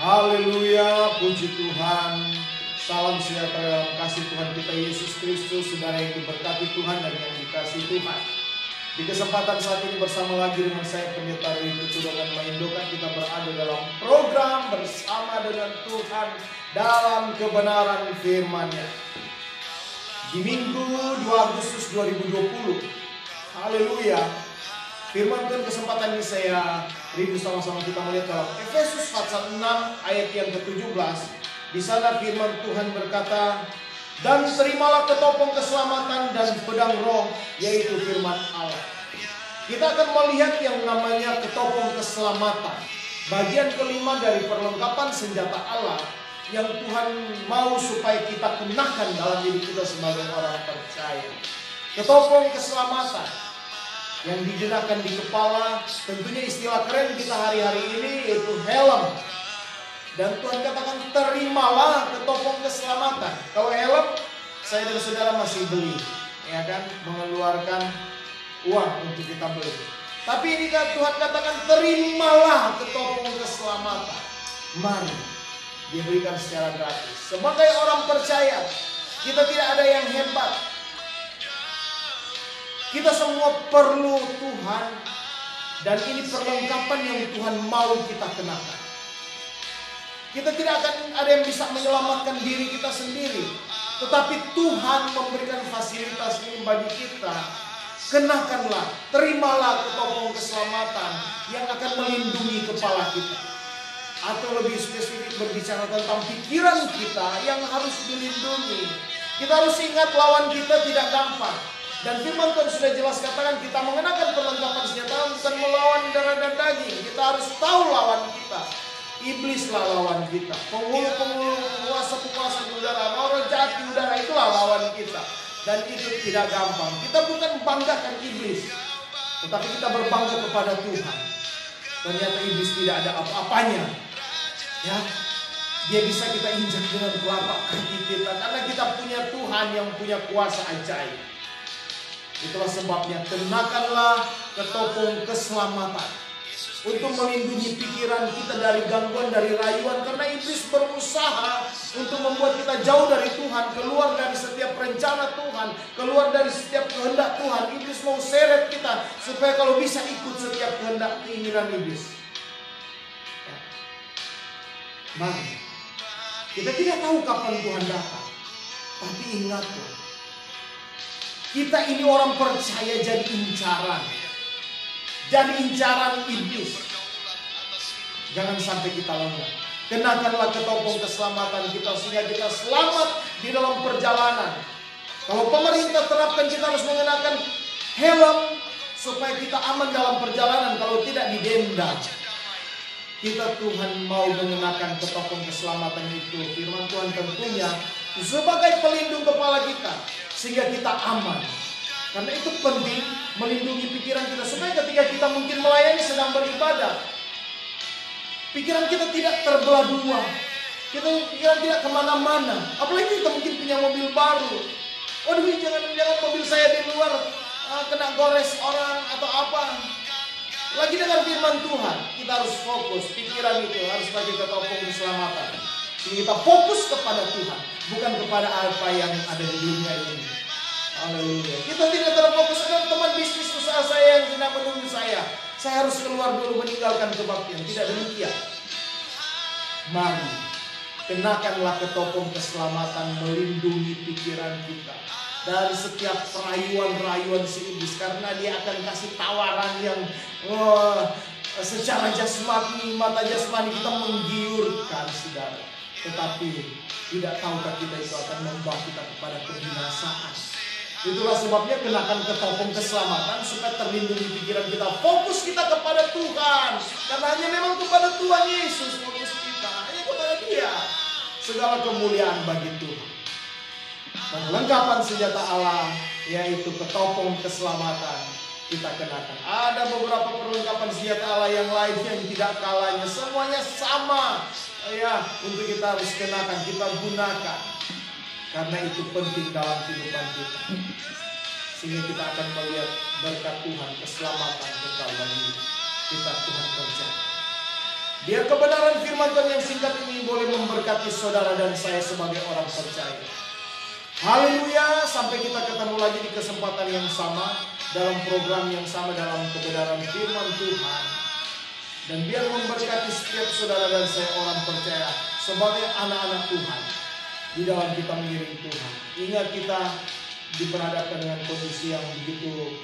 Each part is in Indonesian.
Haleluya, puji Tuhan. Salam sejahtera dalam kasih Tuhan kita Yesus Kristus, saudara yang diberkati Tuhan dan yang dikasihi Tuhan. Di kesempatan saat ini bersama lagi dengan saya Pendeta Rui Keturunan Maindokan, kita berada dalam program bersama dengan Tuhan dalam kebenaran firman-Nya. Di Minggu 2 Agustus 2020, haleluya, firman Tuhan kesempatan ini saya rindu sama-sama kita melihat dalam Efesus pasal 6 ayat yang ke-17. Di sana firman Tuhan berkata, dan terimalah ketopong keselamatan dan pedang roh, yaitu firman Allah. Kita akan melihat yang namanya ketopong keselamatan, bagian kelima dari perlengkapan senjata Allah yang Tuhan mau supaya kita kenakan dalam diri kita sebagai orang percaya. Ketopong keselamatan yang digunakan di kepala, tentunya istilah keren kita hari-hari ini yaitu helm. Dan Tuhan katakan terimalah ketopong keselamatan. Kalau helm, saya dan saudara masih beli, ya kan, mengeluarkan uang untuk kita beli. Tapi ini kan Tuhan katakan terimalah ketopong keselamatan. Mari, dia berikan secara gratis. Sebagai orang percaya, kita tidak ada yang hebat. Kita semua perlu Tuhan, dan ini perlengkapan yang Tuhan mau kita kenakan. Kita tidak akan ada yang bisa menyelamatkan diri kita sendiri, tetapi Tuhan memberikan fasilitas ini bagi kita. Kenakanlah, terimalah ketopong keselamatan yang akan melindungi kepala kita. Atau lebih spesifik berbicara tentang pikiran kita yang harus dilindungi. Kita harus ingat lawan kita tidak gampang. Dan firman Tuhan sudah jelas katakan kita mengenakan perlengkapan senjata bukan melawan darah dan daging. Kita harus tahu lawan kita. Iblislah lawan kita. Penghulu-penghulu, penguasa-penguasa udara, roh jahat di udara, itulah lawan kita. Dan itu tidak gampang. Kita bukan banggakan iblis, tetapi kita berbangga kepada Tuhan. Ternyata iblis tidak ada apa-apanya. Ya, dia bisa kita injak dengan telapak kaki kita karena kita punya Tuhan yang punya kuasa ajaib. Itulah sebabnya kenakanlah ketopong keselamatan untuk melindungi pikiran kita dari gangguan, dari rayuan. Karena iblis berusaha untuk membuat kita jauh dari Tuhan, keluar dari setiap rencana Tuhan, keluar dari setiap kehendak Tuhan. Iblis mau seret kita supaya kalau bisa ikut setiap kehendak keinginan iblis. Ya. Mari, kita tidak tahu kapan Tuhan datang, tapi ingatlah, kita ini orang percaya jadi incaran. Jadi incaran iblis. Jangan sampai kita lengah. Kenakanlah ketopong keselamatan kita sehingga kita selamat di dalam perjalanan. Kalau pemerintah terapkan kita harus mengenakan helm supaya kita aman dalam perjalanan. Kalau tidak didenda. Kita Tuhan mau mengenakan ketopong keselamatan itu. Firman Tuhan tentunya sebagai pelindung kepala kita sehingga kita aman. Karena itu penting melindungi pikiran kita supaya ketika kita mungkin melayani sedang beribadah, pikiran kita tidak terbelah dua, pikiran tidak kemana-mana. Apalagi kita mungkin punya mobil baru. Waduh, jangan mobil saya di luar kena gores orang atau apa. Lagi dengan firman Tuhan, kita harus fokus. Pikiran itu harus bagi ketopong keselamatan. Jadi kita fokus kepada Tuhan, bukan kepada apa yang ada di dunia ini. Haleluya. Kita tidak terfokus dengan teman bisnis usaha saya yang sedang menunggu saya. Saya harus keluar dulu meninggalkan kebaktian. Tidak demikian. Mari, kenakanlah ketopong keselamatan melindungi pikiran kita dari setiap rayuan-rayuan si iblis. Karena dia akan kasih tawaran yang secara jasmani, mata jasmani kita menggiurkan, saudara. Tetapi tidak tahukah kita itu akan membawa kita kepada kebinasaan. Itulah sebabnya kenakan ketopong keselamatan supaya terlindungi pikiran kita. Fokus kita kepada Tuhan. Karena hanya memang kepada Tuhan Yesus fokus kita. Hanya kepada Dia. Segala kemuliaan bagi Tuhan. Perlengkapan senjata Allah yaitu ketopong keselamatan kita kenakan. Ada beberapa perlengkapan senjata Allah yang lain yang tidak kalahnya. Semuanya sama. Ya, untuk kita harus kenakan, kita gunakan. Karena itu penting dalam kehidupan kita. Sehingga kita akan melihat berkat Tuhan, keselamatan kekal bagi kita Tuhan kerja. Biar kebenaran firman Tuhan yang singkat ini boleh memberkati saudara dan saya sebagai orang percaya. Haleluya, sampai kita ketemu lagi di kesempatan yang sama, dalam program yang sama, dalam kebenaran firman Tuhan. Dan biar memberkati setiap saudara dan saya orang percaya sebagai anak-anak Tuhan di dalam kita mengiring Tuhan. Ingat, kita diperhadapkan dengan kondisi yang begitu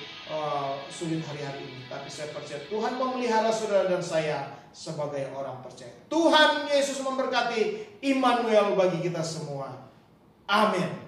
sulit hari-hari ini, tapi saya percaya Tuhan memelihara saudara dan saya sebagai orang percaya. Tuhan Yesus memberkati. Immanuel bagi kita semua. Amin.